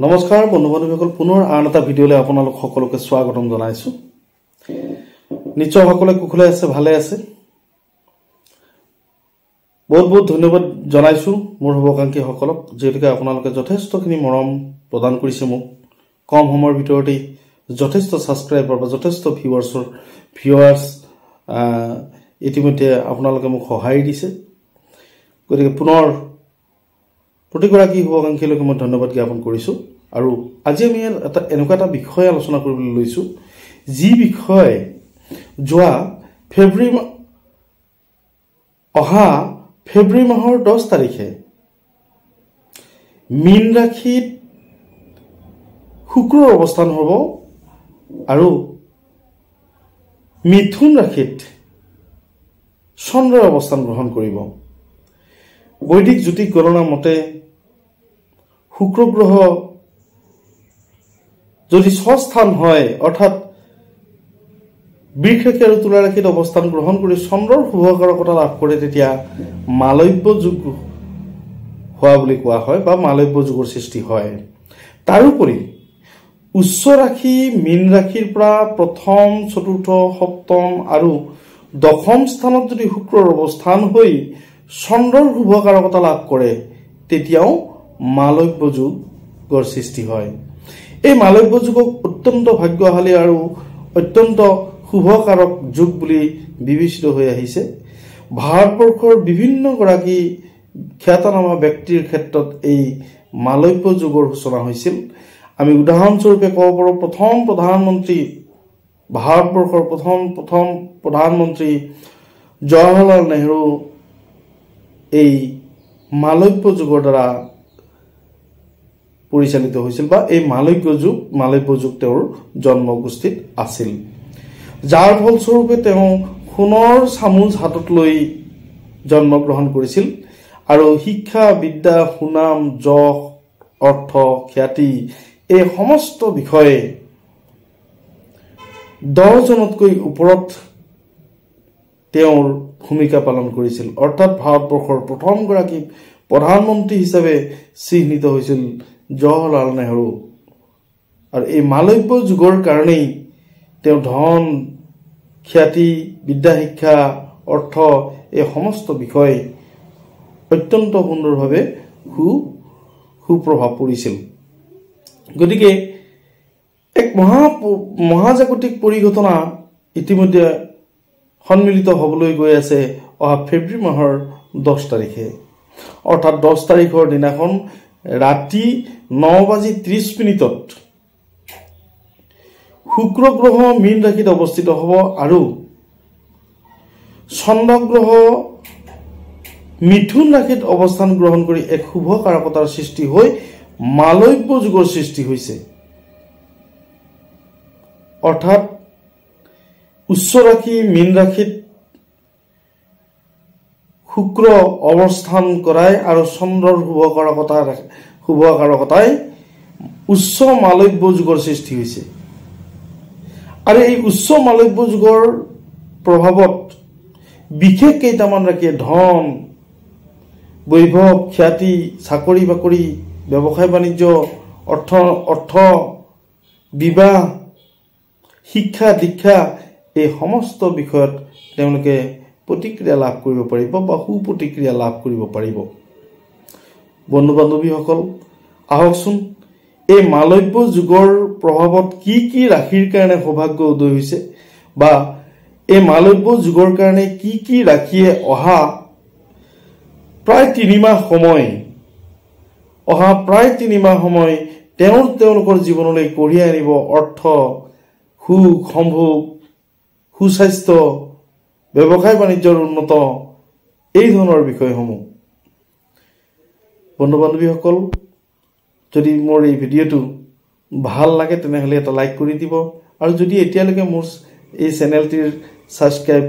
নমস্কাৰ বন্ধু-বান্ধৱীসকল, পুনৰ আন এটা ভিডিঅ'লৈ আপোনালোক সকলোকে স্বাগতম জনাইছো। নিশ্চয় সকলোৱে কুশলে আছে, ভালে আছে। বহুত বহুত ধন্যবাদ জনাইছো মোৰ শুভাকাংক্ষীসকলক, যেহেতুকে আপোনালোকে যথেষ্টখিনি মৰম প্ৰদান কৰিছে মোক। কম সময়ৰ ভিতৰতে যথেষ্ট ছাবস্ক্ৰাইবাৰ বা যথেষ্ট ভিউৱাৰ্ছ ইতিমধ্যে আপোনালোকে মোক সহায় দিছে। গতিকে পুনৰ প্ৰতিগৰাকী শুভাকাংক্ষীলৈকে মই ধন্যবাদ জ্ঞাপন কৰিছোঁ। আৰু আজি আমি এনেকুৱা এটা বিষয় আলোচনা কৰিবলৈ লৈছোঁ, যি বিষয় যোৱা ফেব্ৰুৱাৰী মাহৰ 10 তাৰিখে মীন ৰাশিত শুক্ৰৰ অৱস্থান হ'ব আৰু মিথুন ৰাশিত চন্দ্ৰৰ অৱস্থান গ্ৰহণ কৰিব। বৈদিক জ্যোতিষ গণনা মতে শুক্ৰ গ্ৰহ যদি স্বস্থান হয়, অৰ্থাৎ বৃষ ৰাশি আৰু তুলা ৰাশিত অৱস্থান গ্ৰহণ কৰি চন্দ্ৰৰ শুভকাৰকতা লাভ কৰে, তেতিয়া মালব্য যুগ হোৱা বুলি কোৱা হয় বা মালব্য যুগৰ সৃষ্টি হয়। তাৰোপৰি উচ্চ ৰাশি মীন ৰাশিৰ পৰা প্ৰথম, চতুৰ্থ, সপ্তম আৰু দশম স্থানত যদি শুক্ৰৰ অৱস্থান হৈ চন্দ্ৰৰ শুভকাৰকতা লাভ কৰে, তেতিয়াও মালব্য যুগৰ সৃষ্টি হয়। এই মালব্য যুগক অত্যন্ত ভাগ্যশালী আৰু অত্যন্ত শুভকাৰক যুগ বুলি বিবেচিত হৈ আহিছে। ভাৰতবৰ্ষৰ বিভিন্ন গৰাকী খ্যাতনামা ব্যক্তিৰ ক্ষেত্ৰত এই মালব্য যুগৰ সূচনা হৈছিল। আমি উদাহৰণস্বৰূপে ক'ব পাৰোঁ, ভাৰতবৰ্ষৰ প্ৰথম প্ৰধানমন্ত্ৰী জৱাহৰলাল নেহৰু এই মালব্য যুগৰ দ্বাৰা পৰিচালিত হৈছিল বা এই মালব্য যুগ তেওঁৰ জন্মগোষ্ঠীত আছিল, যাৰ ফলস্বৰূপে তেওঁ সোণৰ চামুচ হাতত লৈ জন্মগ্ৰহণ কৰিছিল আৰু শিক্ষা, বিদ্যা, সুনাম, যশ, অৰ্থ, খ্যাতি এই সমস্ত বিষয়ে 10জনতকৈ ওপৰত তেওঁৰ ভূমিকা পালন কৰিছিল। অৰ্থাৎ ভাৰতবৰ্ষৰ প্ৰথমগৰাকী প্ৰধানমন্ত্ৰী হিচাপে চিহ্নিত হৈছিল জৱাহৰলাল নেহৰু। আৰু এই মালব্য যুগৰ কাৰণেই তেওঁ ধন, খ্যাতি, বিদ্যা, শিক্ষা, অৰ্থ এই সমস্ত বিষয় অত্যন্ত সুন্দৰভাৱে সুপ্ৰভাৱ পৰিছিল। গতিকে এক মহাজাগতিক পৰিঘটনা ইতিমধ্যে সন্মিলিত হ'বলৈ গৈ আছে অহা ফেব্ৰুৱাৰী মাহৰ 10 তাৰিখে। অৰ্থাৎ 10 তাৰিখৰ দিনাখন ৰাতি 9:30 শুক্ৰ গ্ৰহ মীন ৰাশিত অৱস্থিত হ'ব আৰু চন্দ্ৰ গ্ৰহ মিথুন ৰাশিত অৱস্থান গ্ৰহণ কৰি এক শুভ কাৰকতাৰ সৃষ্টি হৈ মালব্য যুগৰ সৃষ্টি হৈছে। অৰ্থাৎ উচ্চ ৰাশি মীন ৰাশিত শুক্ৰ অৱস্থান কৰাই আৰু চন্দ্ৰৰ শুভকাৰকতাই উচ্চ মালব্য যুগৰ সৃষ্টি হৈছে। আৰু এই উচ্চ মালব্য যুগৰ প্ৰভাৱত বিশেষ কেইটামান ৰাশিয়ে ধন, বৈভৱ, খ্যাতি, চাকৰি বাকৰি, ব্যৱসায় বাণিজ্য, অৰ্থ, বিবাহ, শিক্ষা, দীক্ষা এই সমস্ত বিষয়ত তেওঁলোকে প্ৰতিক্ৰিয়া লাভ কৰিব পাৰিব বা সুপ্ৰতিক্ৰিয়া লাভ কৰিব পাৰিব। বন্ধু বান্ধৱীসকল, আহকচোন এই মালব্য যুগৰ প্ৰভাৱত কি কি ৰাশিৰ কাৰণে সৌভাগ্য উদয় হৈছে বা এই মালব্য যুগৰ কাৰণে কি কি ৰাশিয়ে অহা প্ৰায় 3 মাহ সময় তেওঁলোকৰ জীৱনলৈ কঢ়িয়াই আনিব অৰ্থ, সুখ, সম্ভোগ, সুস্বাস্থ্য, ব্যৱসায় বাণিজ্যৰ উন্নত, এই ধৰণৰ বিষয়সমূহ। বন্ধু বান্ধৱীসকল, যদি মোৰ এই ভিডিঅ'টো ভাল লাগে তেনেহ'লে এটা লাইক কৰি দিব, আৰু যদি এতিয়ালৈকে মোৰ এই চেনেলটিৰ ছাবস্ক্ৰাইব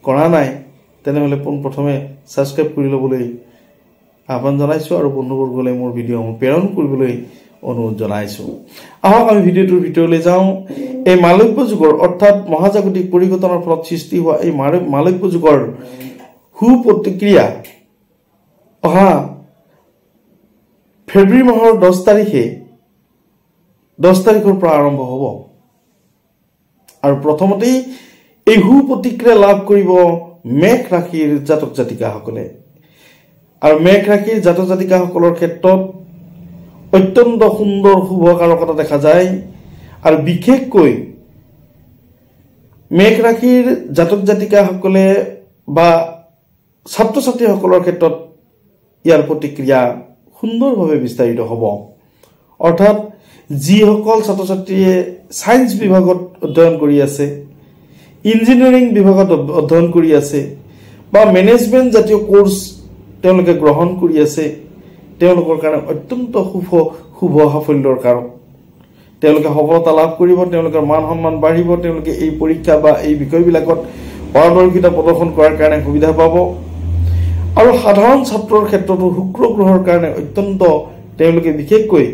কৰা নাই তেনেহ'লে পোনপ্ৰথমে ছাবস্ক্ৰাইব কৰি ল'বলৈ আহ্বান জনাইছোঁ আৰু বন্ধুবৰ্গলৈ মোৰ ভিডিঅ'সমূহ প্ৰেৰণ কৰিবলৈ অনুৰোধ জনাইছোঁ। আহক আমি ভিডিঅ'টোৰ ভিতৰলৈ যাওঁ। এই মালব্য যুগৰ অৰ্থাৎ মহাজাগতিক পৰিঘটনাৰ ফলত সৃষ্টি হোৱা এই মালব্য যুগৰ সুপ্ৰতিক্ৰিয়া অহা ফেব্ৰুৱাৰী মাহৰ 10 তাৰিখে 10 তাৰিখৰ পৰা আৰম্ভ হ'ব আৰু প্ৰথমতেই এই সুপ্ৰতিক্ৰিয়া লাভ কৰিব মেঘ ৰাশিৰ জাতক জাতিকাসকলে আৰু মেঘ ৰাশিৰ জাতক জাতিকাসকলৰ ক্ষেত্ৰত অত্যন্ত সুন্দৰ শুভকাৰকতা দেখা যায় আৰু বিশেষকৈ মেঘ ৰাশিৰ জাতক জাতিকাসকলে বা ছাত্ৰ ছাত্ৰীসকলৰ ক্ষেত্ৰত ইয়াৰ প্ৰতিক্ৰিয়া সুন্দৰভাৱে বিস্তাৰিত হ'ব অৰ্থাৎ যিসকল ছাত্ৰ ছাত্ৰীয়ে সায়েন্স বিভাগত অধ্যয়ন কৰি আছে ইঞ্জিনিয়াৰিং বিভাগত অধ্যয়ন কৰি আছে বা মেনেজমেন্ট জাতীয় কোৰ্স তেওঁলোকে গ্ৰহণ কৰি আছে তেওঁলোকৰ কাৰণে অত্যন্ত শুভ সাফল্যৰ কাৰক তেওঁলোকে সফলতা লাভ কৰিব তেওঁলোকৰ মান সন্মান বাঢ়িব তেওঁলোকে এই পৰীক্ষা বা এই বিষয়বিলাকত পাৰদৰ্শিতা প্ৰদৰ্শন কৰাৰ কাৰণে সুবিধা পাব আৰু সাধাৰণ ছাত্ৰৰ ক্ষেত্ৰতো শুক্ৰ গ্ৰহৰ কাৰণে অত্যন্ত তেওঁলোকে বিশেষকৈ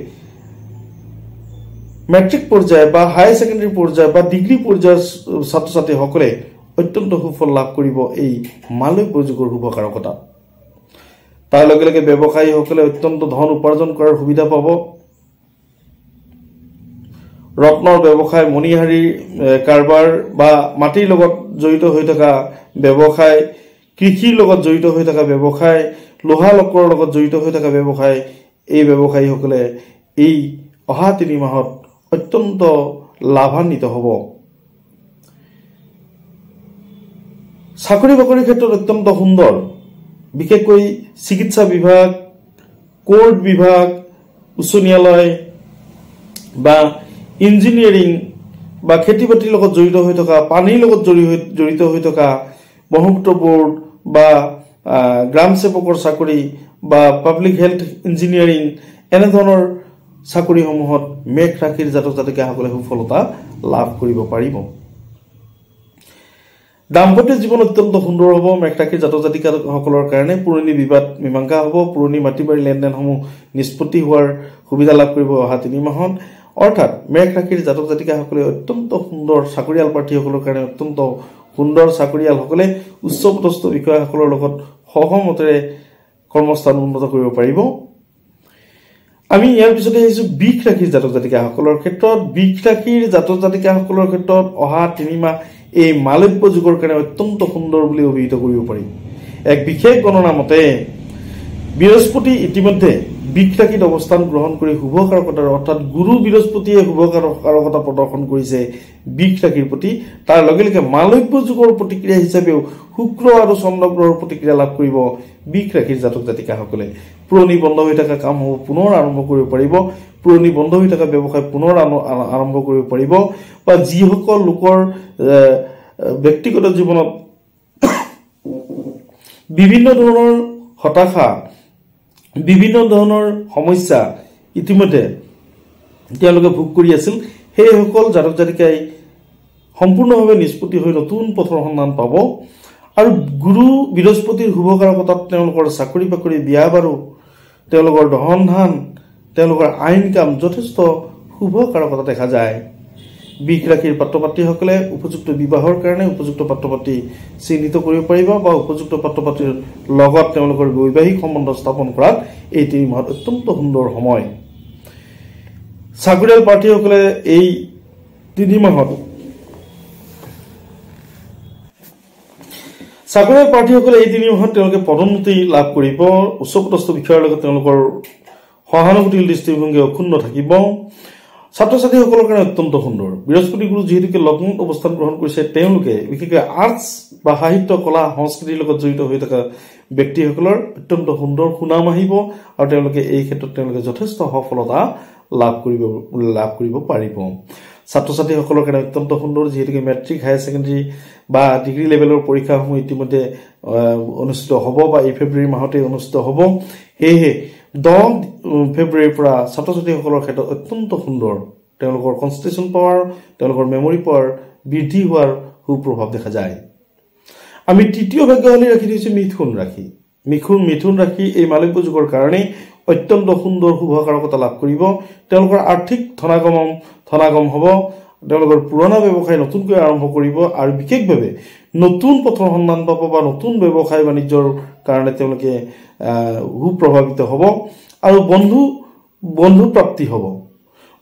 মেট্ৰিক পৰ্যায় বা হাই সেকেন্ডাৰী পৰ্যায় বা ডিগ্ৰী পৰ্যায়ৰ ছাত্ৰ ছাত্ৰীসকলে অত্যন্ত সুফল লাভ কৰিব এই মালব্য যুগৰ শুভকাৰকতা তাৰ লগে লগে ব্যৱসায়ীসকলে অত্যন্ত ধন উপাৰ্জন কৰাৰ সুবিধা পাব ৰত্নৰ ব্যৱসায় মণিহাৰী কাৰবাৰ বা মাটিৰ লগত জড়িত হৈ থকা ব্যৱসায় কৃষিৰ লগত জড়িত হৈ থকা ব্যৱসায় লোহা লকৰ লগত জড়িত হৈ থকা ব্যৱসায় এই ব্যৱসায়ীসকলে এই অহা 3 মাহত অত্যন্ত লাভান্বিত হ'ব চাকৰি বাকৰিৰ ক্ষেত্ৰত অত্যন্ত সুন্দৰ বিশেষকৈ চিকিৎসা বিভাগ কোৰ্ট বিভাগ উচ্চ ন্যায়ালয় বা ইঞ্জিনিয়াৰিং বা খেতি বাতিৰ লগত জড়িত হৈ থকা পানীৰ লগত জড়িত হৈ থকা ব্ৰহ্মপুত্ৰ বোৰ্ড বা গ্ৰাম সেৱকৰ চাকৰি বা পাব্লিক হেলথ ইঞ্জিনিয়াৰিং এনে ধৰণৰ চাকৰিসমূহত মেঘ ৰাশিৰ জাতক জাতিকাসকলে সফলতা লাভ কৰিব পাৰিব দাম্পত্য জীৱন অত্যন্ত সুন্দৰ হ'ব মেঘ ৰাশিৰ জাতক জাতিকাসকলৰ কাৰণে পুৰণি বিবাদ মীমাংসা হ'ব পুৰণি মাটি বাৰী লেনদেনসমূহ নিষ্পত্তি হোৱাৰ সুবিধা লাভ কৰিব অহা 3 মাহত অৰ্থাৎ মেঘ ৰাশিৰ জাতক জাতিকাসকলে অত্যন্ত সুন্দৰ চাকৰিয়াল প্ৰাৰ্থীসকলৰ কাৰণে অত্যন্ত সুন্দৰ চাকৰিয়ালসকলে উচ্চপদস্থ বিষয়াসকলৰ লগত সহমতেৰে কৰ্মস্থান উন্নত কৰিব পাৰিব আমি ইয়াৰ পিছতে আহিছো বৃষ ৰাশিৰ জাতক জাতিকাসকলৰ ক্ষেত্ৰত বৃষ ৰাশিৰ জাতক জাতিকাসকলৰ ক্ষেত্ৰত অহা 3 মাহ এই মালব্য যুগৰ কাৰণে অত্যন্ত সুন্দৰ বুলি অভিহিত কৰিব পাৰি এক বিশেষ গণনা মতে বৃহস্পতি ইতিমধ্যে বৃষ ৰাশিত অৱস্থান গ্ৰহণ কৰি শুভকাৰকতাৰ অৰ্থাৎ গুৰু বৃহস্পতিয়ে শুভকাৰকতা প্ৰদৰ্শন কৰিছে বৃষ ৰাশিৰ প্ৰতি তাৰ লগে লগে মালব্য যুগৰ প্ৰতিক্ৰিয়া হিচাপেও শুক্ৰ আৰু চন্দ্ৰ গ্ৰহৰ প্ৰতিক্ৰিয়া লাভ কৰিব বৃষ ৰাশিৰ জাতক জাতিকাসকলে পুৰণি বন্ধ হৈ থকা কামসমূহ পুনৰ আৰম্ভ কৰিব পাৰিব পুৰণি বন্ধ হৈ থকা ব্যৱসায় পুনৰ আৰম্ভ কৰিব পাৰিব বা যিসকল লোকৰ ব্যক্তিগত জীৱনত বিভিন্ন ধৰণৰ হতাশা বিভিন্ন ধৰণৰ সমস্যা ইতিমধ্যে তেওঁলোকে ভোগ কৰি আছিল সেই সকল জাতক জাতিকাই সম্পূৰ্ণভাৱে নিষ্পত্তি হৈ নতুন পথৰ সন্ধান পাব আৰু গুৰু বৃহস্পতিৰ শুভকাৰকতাত তেওঁলোকৰ চাকৰি বাকৰি বিয়া বাৰু তেওঁলোকৰ ধন ধান তেওঁলোকৰ আইন কাম যথেষ্ট শুভকাৰকতা দেখা যায় বৃষ ৰাশিৰ পাত্ৰপাত্ৰীসকলে উপযুক্ত বিবাহৰ কাৰণে উপযুক্ত পাত্ৰপাত্ৰী চিহ্নিত কৰিব পাৰিব বা উপযুক্ত পাত্ৰপাত্ৰীৰ লগত তেওঁলোকৰ বৈবাহিক সম্বন্ধ স্থাপন কৰাত এই 3 মাহত অত্যন্ত সুন্দৰ সময় চাকৰিয়াল প্ৰাৰ্থীসকলে এই 3 মাহত চাকৰিয়াল প্ৰাৰ্থীসকলে এই 3 মাহত তেওঁলোকে পদোন্নতি লাভ কৰিব উচ্চপদস্থ বিষয়াৰ লগত তেওঁলোকৰ সহানুভূতিৰ দৃষ্টিভংগী অক্ষুণ্ণ থাকিব ছাত্ৰ ছাত্ৰীসকলৰ কাৰণে অত্যন্ত সুন্দৰ বৃহস্পতি গুৰু যিহেতুকে লগ্ন অৱস্থান গ্ৰহণ কৰিছে তেওঁলোকে বিশেষকৈ আৰ্টছ বা সাহিত্য কলা সংস্কৃতিৰ লগত জড়িত হৈ থকা ব্যক্তিসকলৰ অত্যন্ত সুন্দৰ সুনাম আহিব আৰু তেওঁলোকে এই ক্ষেত্ৰত তেওঁলোকে যথেষ্ট সফলতা লাভ কৰিব পাৰিব ছাত্ৰ ছাত্ৰীসকলৰ কাৰণে অত্যন্ত সুন্দৰ যিহেতুকে মেট্ৰিক হাই সেকেন্ডাৰী বা ডিগ্ৰী লেভেলৰ পৰীক্ষাসমূহ ইতিমধ্যে অনুষ্ঠিত হ'ব বা এই ফেব্ৰুৱাৰী মাহতে অনুষ্ঠিত হ'ব সেয়ে 10 ফেব্ৰুৱাৰীৰ পৰা ছাত্ৰ ছাত্ৰীসকলৰ ক্ষেত্ৰত অত্যন্ত সুন্দৰ তেওঁলোকৰ কনসেন্ট্ৰেচন পাৱাৰ তেওঁলোকৰ মেমৰি পাৱাৰ বৃদ্ধি হোৱাৰ সুপ্ৰভাৱ দেখা যায় আমি তৃতীয় ভাগ্যশালী ৰাখি দিছো মিথুন ৰাশি এই মালব্য যুগৰ কাৰণে অত্যন্ত সুন্দৰ শুভকাৰকতা লাভ কৰিব তেওঁলোকৰ আৰ্থিক ধনাগম হ'ব তেওঁলোকৰ পুৰণা ব্যৱসায় নতুনকৈ আৰম্ভ কৰিব আৰু বিশেষভাৱে নতুন পথৰ সন্ধান পাব বা নতুন ব্যৱসায় বাণিজ্যৰ কাৰণে তেওঁলোকে সুপ্ৰভাৱিত হ'ব আৰু বন্ধু প্ৰাপ্তি হ'ব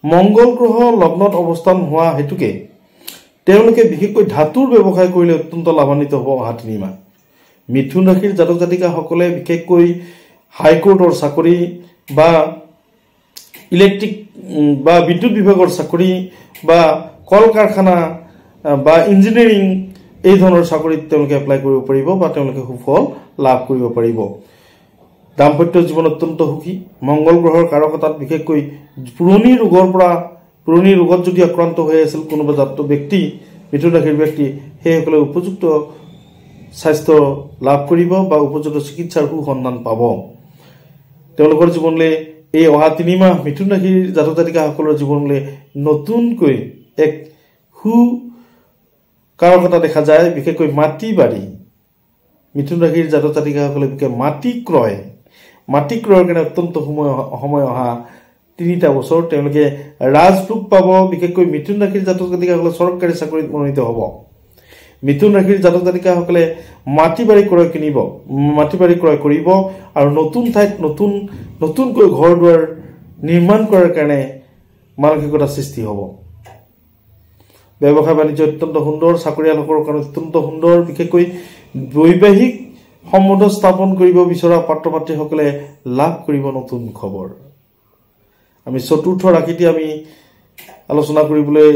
মংগল গ্ৰহ লগ্নত অৱস্থান হোৱা হেতুকে তেওঁলোকে বিশেষকৈ ধাতুৰ ব্যৱসায় কৰিলে অত্যন্ত লাভান্বিত হ'ব অহা 3 মাহ। মিথুন ৰাশিৰ জাতক জাতিকাসকলে বিশেষকৈ হাইকোৰ্টৰ চাকৰি বা ইলেক্ট্ৰিক বা বিদ্যুৎ বিভাগৰ চাকৰি বা কল কাৰখানা বা ইঞ্জিনিয়াৰিং এই ধৰণৰ চাকৰিত তেওঁলোকে এপ্লাই কৰিব পাৰিব বা তেওঁলোকে সুফল লাভ কৰিব পাৰিব। দাম্পত্য জীৱন অত্যন্ত সুখী। মংগল গ্ৰহৰ কাৰকতাত বিশেষকৈ পুৰণি ৰোগত যদি আক্ৰান্ত হৈ আছিল কোনোবা জাত ব্যক্তি, মিথুন ৰাশিৰ ব্যক্তি, সেইসকলে উপযুক্ত স্বাস্থ্য লাভ কৰিব বা উপযুক্ত চিকিৎসাৰ সুসন্ধান পাব। তেওঁলোকৰ জীৱনলৈ এই অহা 3 মাহ মিথুন ৰাশিৰ জাতক জাতিকাসকলৰ জীৱনলৈ নতুনকৈ এক কাৰকতা দেখা যায়। বিশেষকৈ মাটি বাৰী, মিথুন ৰাশিৰ জাতক জাতিকাসকলে বিশেষ মাটি ক্ৰয়ৰ কাৰণে অত্যন্ত সময় অহা 3টা বছৰ তেওঁলোকে ৰাজভোগ পাব। বিশেষকৈ মিথুন ৰাশিৰ জাতক জাতিকাসকলে চৰকাৰী চাকৰিত মনোনীত হ'ব। মিথুন ৰাশিৰ জাতক জাতিকাসকলে মাটি বাৰী ক্ৰয় কৰিব আৰু নতুন ঠাইত নতুনকৈ ঘৰ দুৱাৰ নিৰ্মাণ কৰাৰ কাৰণে মানসিকতা সৃষ্টি হ'ব। ব্যৱসায় বাণিজ্য অত্যন্ত সুন্দৰ, চাকৰিয়ালসকলৰ কাৰণে অত্যন্ত সুন্দৰ। বিশেষকৈ বৈবাহিক সম্বন্ধ স্থাপন কৰিব বিচৰা পাত্ৰ পাত্ৰীসকলে লাভ কৰিব নতুন খবৰ। আমি চতুৰ্থ ৰাশিটি আমি আলোচনা কৰিবলৈ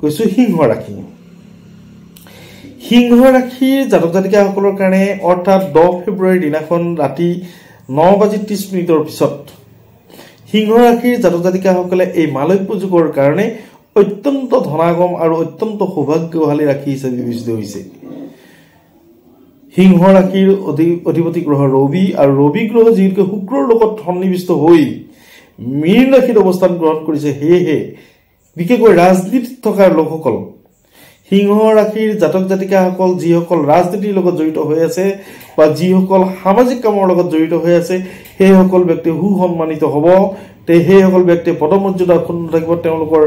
কৈছো সিংহ ৰাশি। সিংহ ৰাশিৰ জাতক জাতিকাসকলৰ কাৰণে অৰ্থাৎ 10 ফেব্ৰুৱাৰীৰ দিনাখন ৰাতি 9:30 পিছত সিংহ ৰাশিৰ জাতক জাতিকাসকলে এই মালব্য যুগৰ কাৰণে অত্যন্ত ধনাগম আৰু অত্যন্ত সৌভাগ্যশালী ৰাশি হিচাপে বিবেচিত হৈছে। সিংহ ৰাশিৰ অধিপতি গ্ৰহ ৰবি, আৰু ৰবি গ্ৰহ যিহেতু শুক্ৰৰ লগত সন্নিৱিষ্ট হৈ মীন ৰাশিত অৱস্থান গ্ৰহণ কৰিছে, সেয়েহে বিশেষকৈ ৰাজনীতিত থকা লোকসকল, সিংহ ৰাশিৰ জাতক জাতিকাসকল যিসকল ৰাজনীতিৰ লগত জড়িত হৈ আছে বা যিসকল সামাজিক কামৰ লগত জড়িত হৈ আছে, সেইসকল ব্যক্তি সুসন্মানিত হ'ব। সেইসকল ব্যক্তিয়ে পদমৰ্যাদা অক্ষুণ্ণ থাকিব। তেওঁলোকৰ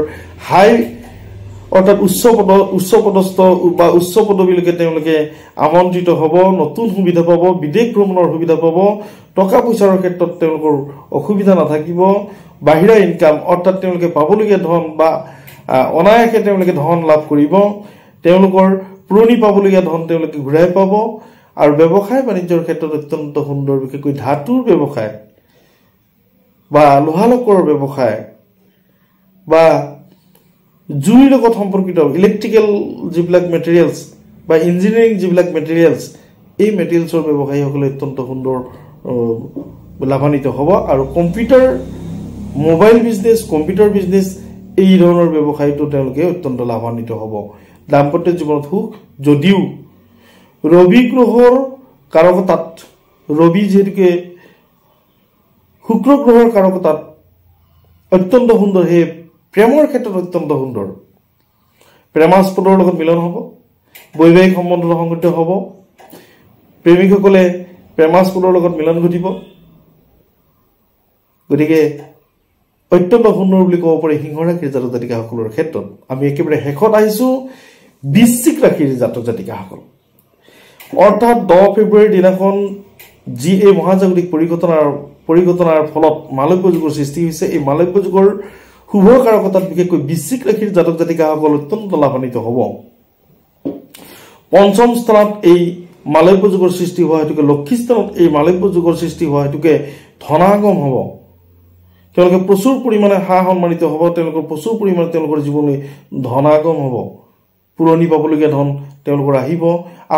অৰ্থাৎ উচ্চ পদস্থ বা উচ্চ পদবীলৈকে তেওঁলোকে আমন্ত্ৰিত হ'ব, নতুন সুবিধা পাব, বিদেশ ভ্ৰমণৰ সুবিধা পাব, টকা পইচাৰ ক্ষেত্ৰত তেওঁলোকৰ অসুবিধা নাথাকিব। বাহিৰা ইনকাম অৰ্থাৎ তেওঁলোকে পাবলগীয়া ধন বা অনায়াসে তেওঁলোকে ধন লাভ কৰিব। তেওঁলোকৰ পুৰণি পাবলগীয়া ধন তেওঁলোকে ঘূৰাই পাব। আৰু ব্যৱসায় বাণিজ্যৰ ক্ষেত্ৰত অত্যন্ত সুন্দৰ। বিশেষকৈ ধাতুৰ ব্যৱসায় বা লোহালকৰ ব্যৱসায় বা জুইৰ লগত সম্পৰ্কিত ইলেক্ট্ৰিকেল যিবিলাক মেটেৰিয়েলছ বা ইঞ্জিনিয়াৰিং যিবিলাক মেটেৰিয়েলছ, এই মেটেৰিয়েলছৰ ব্যৱসায়ীসকলে অত্যন্ত সুন্দৰ লাভান্বিত হ'ব। আৰু মোবাইল বিজনেছ, কম্পিউটাৰ বিজনেছ এই ধৰণৰ ব্যৱসায়টো তেওঁলোকে অত্যন্ত লাভান্বিত হ'ব। দাম্পত্য জীৱনত সুখ, যদিও ৰবি গ্ৰহৰ কাৰকতাত, ৰবি যিহেতুকে শুক্ৰ গ্ৰহৰ কাৰকতাত অত্যন্ত সুন্দৰ, সেই প্ৰেমৰ ক্ষেত্ৰত অত্যন্ত সুন্দৰ। প্ৰেমাস্পদৰ লগত মিলন হ'ব, বৈবাহিক সম্বন্ধ সংগঠিত হ'ব, প্ৰেমিকসকলে প্ৰেমাস্পদৰ লগত মিলন ঘটিব। গতিকে অত্যন্ত সুন্দৰ বুলি ক'ব পাৰি সিংহ ৰাশিৰ জাতক জাতিকাসকলৰ ক্ষেত্ৰত। আমি একেবাৰে শেষত আহিছো বৃশ্চিক ৰাশিৰ জাতক জাতিকাসকল। অৰ্থাৎ 10 ফেব্ৰুৱাৰীৰ দিনাখন যি এই মহাজাগতিক পৰিঘটনাৰ ফলত মালব্য যুগৰ সৃষ্টি হৈছে, এই মালব্য যুগৰ শুভ কাৰকতাত বিশেষকৈ বৃশ্চিক ৰাশিৰ জাতক জাতিকাসকল অত্যন্ত লাভান্বিত হ'ব। পঞ্চম স্থানত এই মালব্য যুগৰ সৃষ্টি হোৱা হেতুকে, লক্ষী স্থানত এই মালব্য যুগৰ সৃষ্টি হোৱা হেতুকে ধনাগম হ'ব। তেওঁলোকে প্ৰচুৰ পৰিমাণে সন্মানিত হ'ব। তেওঁলোকৰ প্ৰচুৰ পৰিমাণে তেওঁলোকৰ জীৱনলৈ ধনাগম হ'ব। পুৰণি পাবলগীয়া ধন তেওঁলোকৰ আহিব।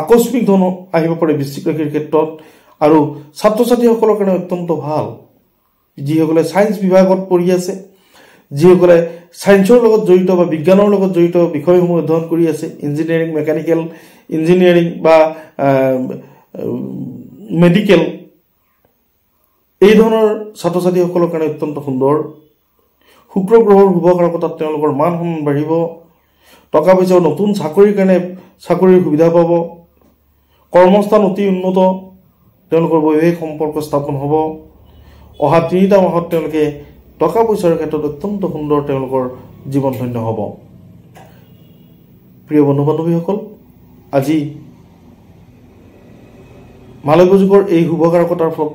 আকস্মিক ধন আহিব পাৰে বৃশ্চিক ৰাশিৰ ক্ষেত্ৰত। আৰু ছাত্ৰ ছাত্ৰীসকলৰ কাৰণে অত্যন্ত ভাল, যিসকলে ছায়েন্স বিভাগত পঢ়ি আছে, যিসকলে ছায়েন্সৰ লগত জড়িত বা বিজ্ঞানৰ লগত জড়িত বিষয়সমূহ অধ্যয়ন কৰি আছে, ইঞ্জিনিয়াৰিং, মেকানিকেল ইঞ্জিনিয়াৰিং বা মেডিকেল, এই ধৰণৰ ছাত্ৰ ছাত্ৰীসকলৰ কাৰণে অত্যন্ত সুন্দৰ। শুক্ৰ গ্ৰহৰ শুভ কাৰকতাত তেওঁলোকৰ মান সন্মান বাঢ়িব। টকা পইচা, নতুন চাকৰিৰ কাৰণে চাকৰিৰ সুবিধা পাব। কৰ্মস্থান অতি উন্নত, তেওঁলোকৰ বৈবাহিক সম্পৰ্ক স্থাপন হ'ব। অহা 3টা মাহত তেওঁলোকে টকা পইচাৰ ক্ষেত্ৰত অত্যন্ত সুন্দৰ তেওঁলোকৰ জীৱন ধন্য হ'ব। প্ৰিয় বন্ধু বান্ধৱীসকল, আজি মালব্য যুগৰ এই শুভ কাৰকতাৰ ফলত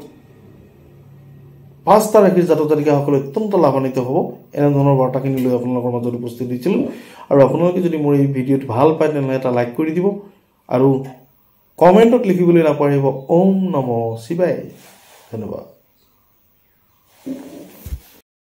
5টা ৰাশিৰ জাতক জাতিকাসকলে অত্যন্ত লাভান্বিত হ'ব এনেধৰণৰ বাৰ্তাখিনি লৈ আপোনালোকৰ মাজত উপস্থিত হৈছিলোঁ আৰু আপোনালোকে যদি মোৰ এই ভিডিঅ'টো ভাল পায় তেনেহ'লে এটা লাইক কৰি দিব আৰু কমেণ্টত লিখিবলৈ নাপাহৰিব ওম নমঃ শিৱায় ধন্যবাদ